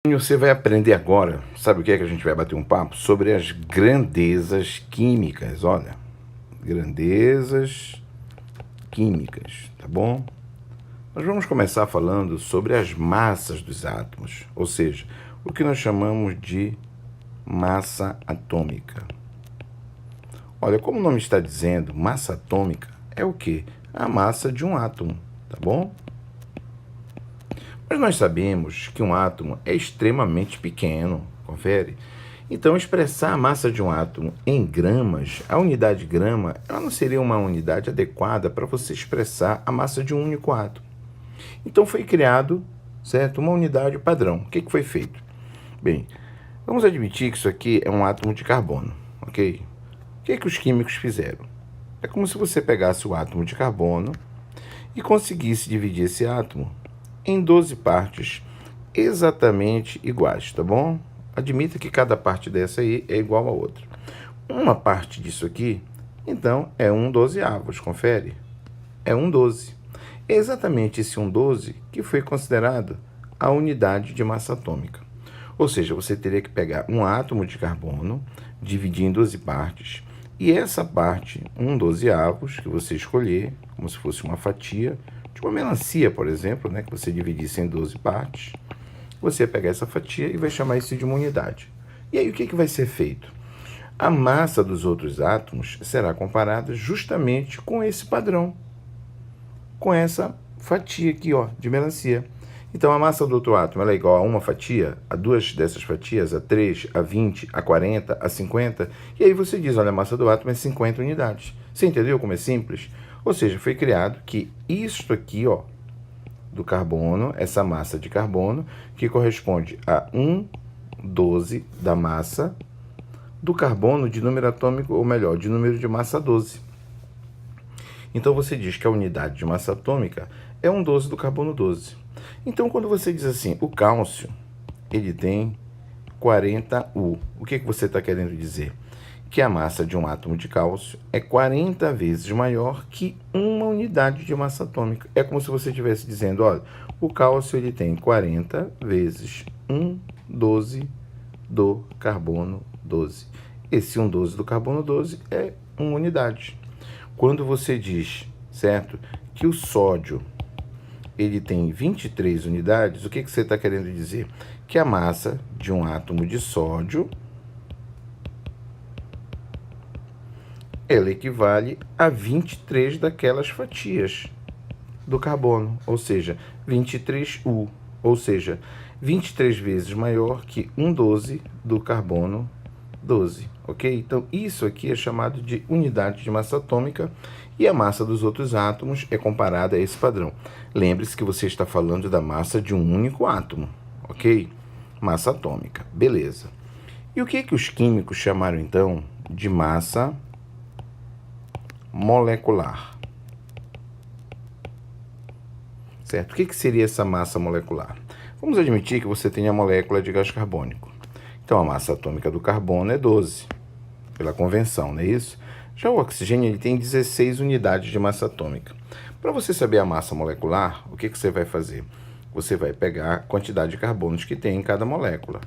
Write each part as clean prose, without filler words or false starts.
Você vai aprender agora, sabe o que é que a gente vai bater um papo? Sobre as grandezas químicas, olha. Grandezas químicas, tá bom? Nós vamos começar falando sobre as massas dos átomos, ou seja, o que nós chamamos de massa atômica. Olha, como o nome está dizendo, massa atômica é o quê? A massa de um átomo, tá bom? Mas nós sabemos que um átomo é extremamente pequeno, confere? Então, expressar a massa de um átomo em gramas, a unidade grama, ela não seria uma unidade adequada para você expressar a massa de um único átomo. Então, foi criado, certo, uma unidade padrão. O que foi feito? Bem, vamos admitir que isso aqui é um átomo de carbono, ok? O que os químicos fizeram? É como se você pegasse o átomo de carbono e conseguisse dividir esse átomo em 12 partes exatamente iguais, tá bom? Admita que cada parte dessa aí é igual a outra. Uma parte disso aqui, então, é 1/12, confere? É 1/12. É exatamente esse 1/12 que foi considerado a unidade de massa atômica. Ou seja, você teria que pegar um átomo de carbono, dividir em 12 partes, e essa parte, 1/12, que você escolher, como se fosse uma fatia, de uma melancia, por exemplo, né, que você dividisse em 12 partes, você vai pegar essa fatia e vai chamar isso de uma unidade. E aí o que vai ser feito? A massa dos outros átomos será comparada justamente com esse padrão, com essa fatia aqui, ó, de melancia. Então, a massa do outro átomo ela é igual a uma fatia, a duas dessas fatias, a 3, a 20, a 40, a 50. E aí você diz, olha, a massa do átomo é 50 unidades. Você entendeu como é simples? Ou seja, foi criado que isto aqui, ó, do carbono, essa massa de carbono, que corresponde a 1/12 da massa do carbono de número atômico, ou melhor, de número de massa 12. Então, você diz que a unidade de massa atômica é 1/12 do carbono 12. Então, quando você diz assim, o cálcio, ele tem 40U. O que você está querendo dizer? Que a massa de um átomo de cálcio é 40 vezes maior que uma unidade de massa atômica. É como se você estivesse dizendo, olha, o cálcio ele tem 40 vezes 1/12 do carbono 12. Esse 1/12 do carbono 12 é uma unidade. Quando você diz, certo, que o sódio ele tem 23 unidades, o que você está querendo dizer? Que a massa de um átomo de sódio ela equivale a 23 daquelas fatias do carbono, ou seja, 23U, ou seja, 23 vezes maior que 1/12 do carbono 12, ok? Então, isso aqui é chamado de unidade de massa atômica e a massa dos outros átomos é comparada a esse padrão. Lembre-se que você está falando da massa de um único átomo, ok? Massa atômica, beleza. E o que os químicos chamaram, então, de massa molecular? Certo? O que seria essa massa molecular? Vamos admitir que você tem a molécula de gás carbônico. Então, a massa atômica do carbono é 12, pela convenção, não é isso? Já o oxigênio ele tem 16 unidades de massa atômica. Para você saber a massa molecular, o que você vai fazer? Você vai pegar a quantidade de carbonos que tem em cada molécula.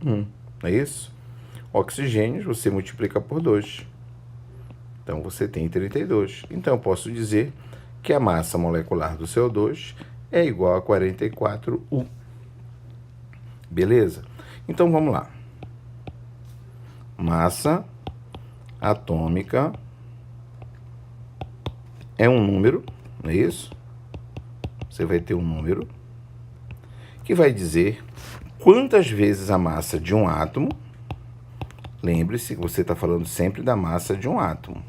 Não é isso? Oxigênios você multiplica por 2. Então, você tem 32. Então, eu posso dizer que a massa molecular do CO2 é igual a 44U. Beleza? Então, vamos lá. Massa atômica é um número, não é isso? Você vai ter um número que vai dizer quantas vezes a massa de um átomo, lembre-se que você está falando sempre da massa de um átomo,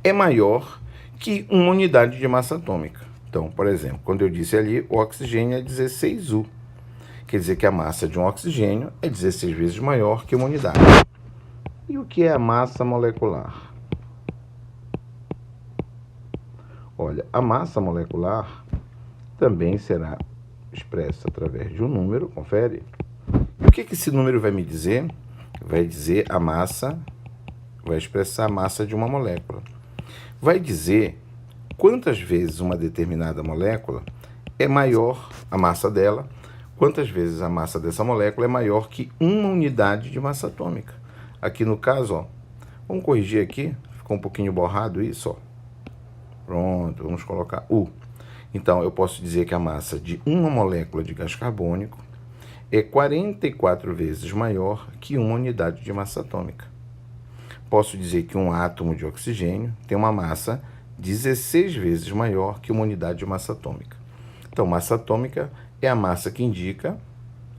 é maior que uma unidade de massa atômica. Então, por exemplo, quando eu disse ali, o oxigênio é 16U. Quer dizer que a massa de um oxigênio é 16 vezes maior que uma unidade. E o que é a massa molecular? Olha, a massa molecular também será expressa através de um número, confere? E o que esse número vai me dizer? Vai dizer a massa, vai expressar a massa de uma molécula. Vai dizer quantas vezes uma determinada molécula é maior, a massa dela, quantas vezes a massa dessa molécula é maior que uma unidade de massa atômica. Aqui no caso, ó, vamos corrigir aqui, ficou um pouquinho borrado isso, ó. Pronto, vamos colocar U. Então, eu posso dizer que a massa de uma molécula de gás carbônico é 44 vezes maior que uma unidade de massa atômica. Posso dizer que um átomo de oxigênio tem uma massa 16 vezes maior que uma unidade de massa atômica. Então, massa atômica é a massa que indica,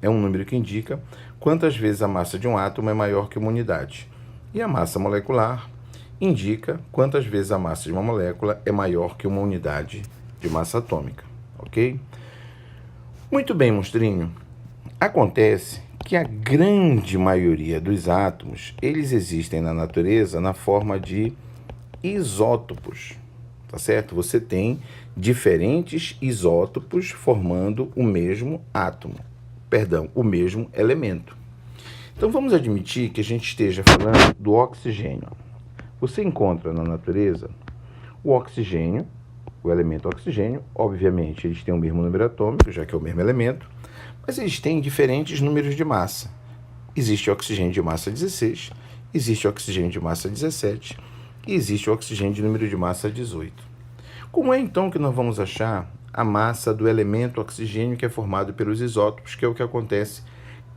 é um número que indica quantas vezes a massa de um átomo é maior que uma unidade. E a massa molecular indica quantas vezes a massa de uma molécula é maior que uma unidade de massa atômica, ok? Muito bem, monstrinho. Acontece que a grande maioria dos átomos, eles existem na natureza na forma de isótopos, tá certo? Você tem diferentes isótopos formando o mesmo átomo, perdão, o mesmo elemento. Então vamos admitir que a gente esteja falando do oxigênio. Você encontra na natureza o oxigênio, o elemento oxigênio, obviamente eles têm o mesmo número atômico, já que é o mesmo elemento, mas eles têm diferentes números de massa. Existe oxigênio de massa 16, existe oxigênio de massa 17 e existe oxigênio de número de massa 18. Como é então que nós vamos achar a massa do elemento oxigênio que é formado pelos isótopos, que é o que acontece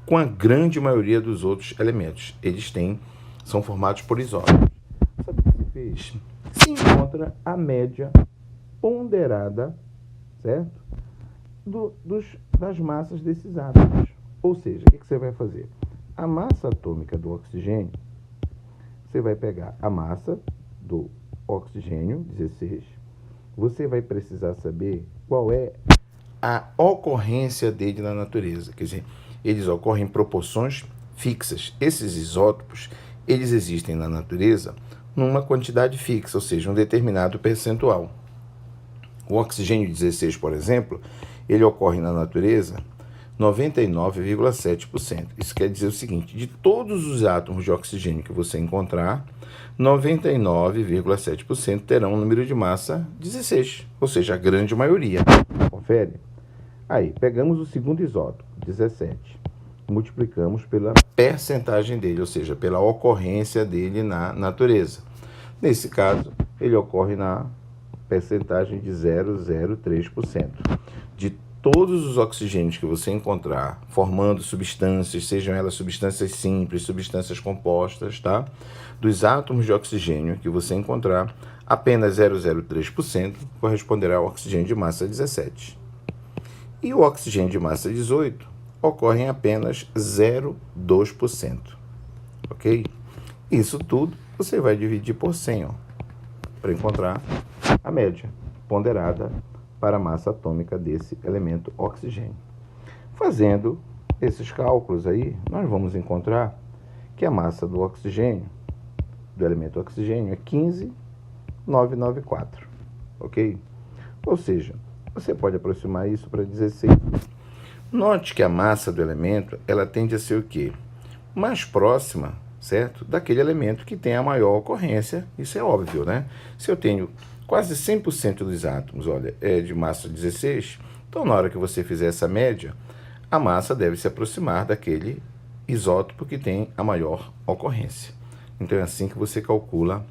com a grande maioria dos outros elementos? Eles são formados por isótopos. Sabe o que se fez? Se encontra a média ponderada, certo? Das massas desses átomos. Ou seja, o que você vai fazer? A massa atômica do oxigênio, você vai pegar a massa do oxigênio, 16, você vai precisar saber qual é a ocorrência dele na natureza. Quer dizer, eles ocorrem em proporções fixas. Esses isótopos, eles existem na natureza numa quantidade fixa, ou seja, um determinado percentual. O oxigênio 16, por exemplo, ele ocorre na natureza 99,7%. Isso quer dizer o seguinte, de todos os átomos de oxigênio que você encontrar, 99,7% terão um número de massa 16, ou seja, a grande maioria. Confere? Aí, pegamos o segundo isótopo, 17, multiplicamos pela percentagem dele, ou seja, pela ocorrência dele na natureza. Nesse caso, ele ocorre na percentagem de 0,03%. De todos os oxigênios que você encontrar formando substâncias, sejam elas substâncias simples, substâncias compostas, tá? Dos átomos de oxigênio que você encontrar, apenas 0,03% corresponderá ao oxigênio de massa 17. E o oxigênio de massa 18 ocorre em apenas 0,2%. Ok? Isso tudo você vai dividir por 100, para encontrar a média ponderada para a massa atômica desse elemento oxigênio. Fazendo esses cálculos aí, nós vamos encontrar que a massa do oxigênio, do elemento oxigênio, é 15,994, ok? Ou seja, você pode aproximar isso para 16. Note que a massa do elemento, ela tende a ser o quê? Mais próxima, certo? Daquele elemento que tem a maior ocorrência, isso é óbvio, né? Se eu tenho quase 100% dos átomos, olha, é de massa 16, então na hora que você fizer essa média, a massa deve se aproximar daquele isótopo que tem a maior ocorrência. Então é assim que você calcula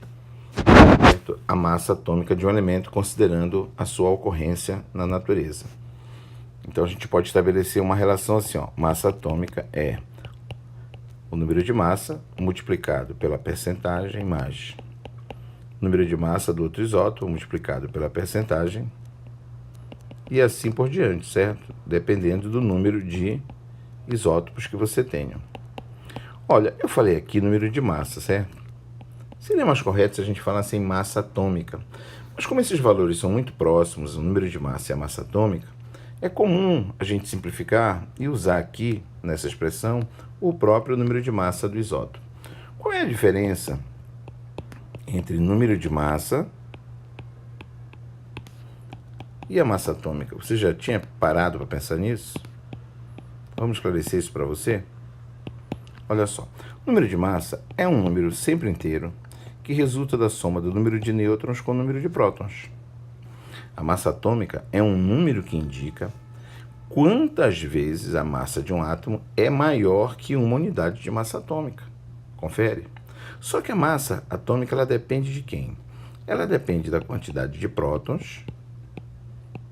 a massa atômica de um elemento, considerando a sua ocorrência na natureza. Então a gente pode estabelecer uma relação assim, ó, massa atômica é o número de massa multiplicado pela percentagem mais número de massa do outro isótopo multiplicado pela percentagem e assim por diante, certo? Dependendo do número de isótopos que você tenha. Olha, eu falei aqui número de massa, certo? Seria mais correto se a gente falasse em massa atômica. Mas como esses valores são muito próximos, o número de massa e a massa atômica, é comum a gente simplificar e usar aqui, nessa expressão, o próprio número de massa do isótopo. Qual é a diferença entre número de massa e a massa atômica? Você já tinha parado para pensar nisso? Vamos esclarecer isso para você? Olha só, o número de massa é um número sempre inteiro que resulta da soma do número de nêutrons com o número de prótons. A massa atômica é um número que indica quantas vezes a massa de um átomo é maior que uma unidade de massa atômica. Confere? Só que a massa atômica ela depende de quem? Ela depende da quantidade de prótons,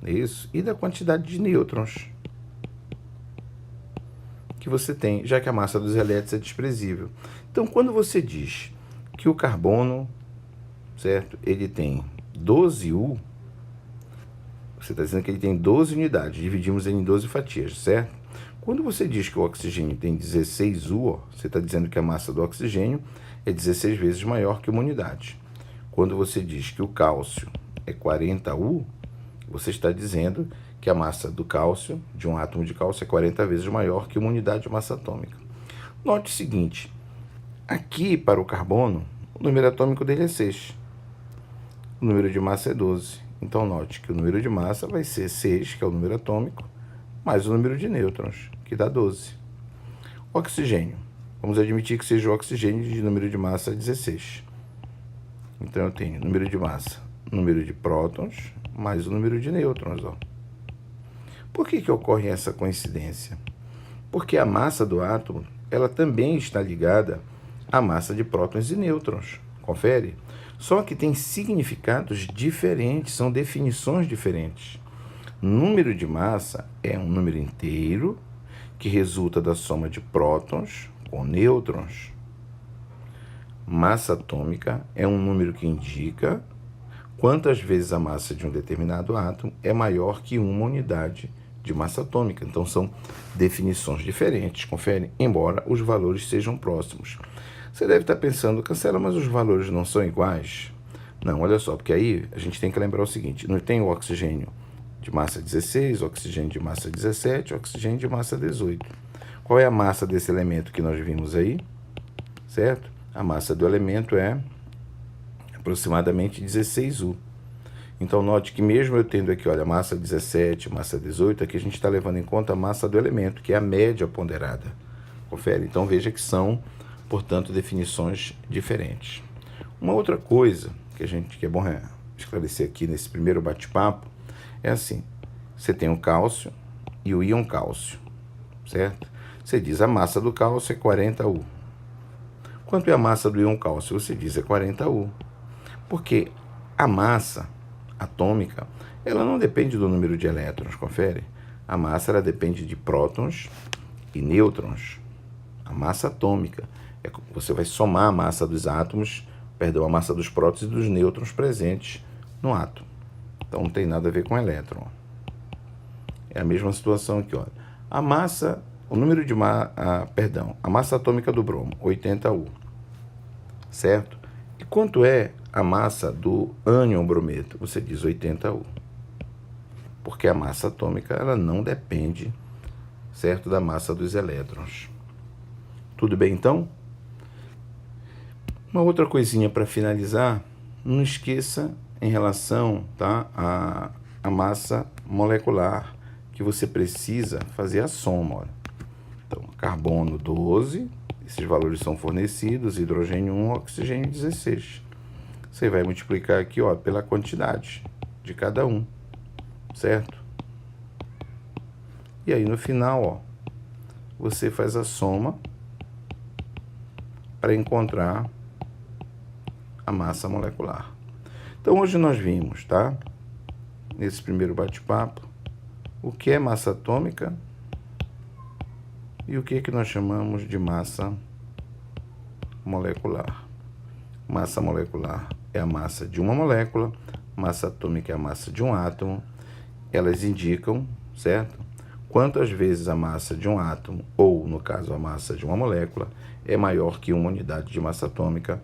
isso, e da quantidade de nêutrons que você tem, já que a massa dos elétrons é desprezível. Então, quando você diz que o carbono, certo, ele tem 12U, você está dizendo que ele tem 12 unidades, dividimos ele em 12 fatias, certo? Quando você diz que o oxigênio tem 16U, você está dizendo que a massa do oxigênio é 16 vezes maior que uma unidade. Quando você diz que o cálcio é 40U, você está dizendo que a massa do cálcio, de um átomo de cálcio, é 40 vezes maior que uma unidade de massa atômica. Note o seguinte, aqui para o carbono, o número atômico dele é 6. O número de massa é 12. Então, note que o número de massa vai ser 6, que é o número atômico, mais o número de nêutrons, que dá 12. Oxigênio. Vamos admitir que seja o oxigênio de número de massa 16. Então, eu tenho número de massa, número de prótons, mais o número de nêutrons. Ó. Por que ocorre essa coincidência? Porque a massa do átomo ela também está ligada à massa de prótons e nêutrons. Confere? Só que tem significados diferentes, são definições diferentes. Número de massa é um número inteiro que resulta da soma de prótons com nêutrons. Massa atômica é um número que indica quantas vezes a massa de um determinado átomo é maior que uma unidade de massa atômica. Então, são definições diferentes, confere, embora os valores sejam próximos. Você deve estar pensando, Cancela, mas os valores não são iguais? Não, olha só, porque aí a gente tem que lembrar o seguinte, não tem o oxigênio de massa 16, oxigênio de massa 17, oxigênio de massa 18. Qual é a massa desse elemento que nós vimos aí? Certo? A massa do elemento é aproximadamente 16U. Então, note que mesmo eu tendo aqui, olha, massa 17, massa 18, aqui a gente está levando em conta a massa do elemento, que é a média ponderada. Confere? Então, veja que são, portanto, definições diferentes. Uma outra coisa que é bom esclarecer aqui nesse primeiro bate-papo é assim, você tem o cálcio e o íon cálcio, certo? Você diz a massa do cálcio é 40U. Quanto é a massa do íon cálcio? Você diz é 40U. Porque a massa atômica, ela não depende do número de elétrons, confere? A massa, ela depende de prótons e nêutrons. A massa atômica, você vai somar a massa dos átomos, a massa dos prótons e dos nêutrons presentes no átomo. Então, não tem nada a ver com elétron. É a mesma situação aqui, olha. A massa, a massa atômica do bromo, 80U, certo? E quanto é a massa do ânion brometo? Você diz 80U. Porque a massa atômica ela não depende, certo, da massa dos elétrons. Tudo bem, então? Uma outra coisinha para finalizar, não esqueça em relação, tá, a massa molecular que você precisa fazer a soma. Olha. Então, carbono 12, esses valores são fornecidos, hidrogênio 1, oxigênio 16. Você vai multiplicar aqui, ó, pela quantidade de cada um, certo? E aí no final, ó, você faz a soma para encontrar a massa molecular. Então hoje nós vimos, tá? Nesse primeiro bate-papo, o que é massa atômica e o que nós chamamos de massa molecular. Massa molecular é a massa de uma molécula, massa atômica é a massa de um átomo. Elas indicam, certo? Quantas vezes a massa de um átomo, ou no caso a massa de uma molécula, é maior que uma unidade de massa atômica.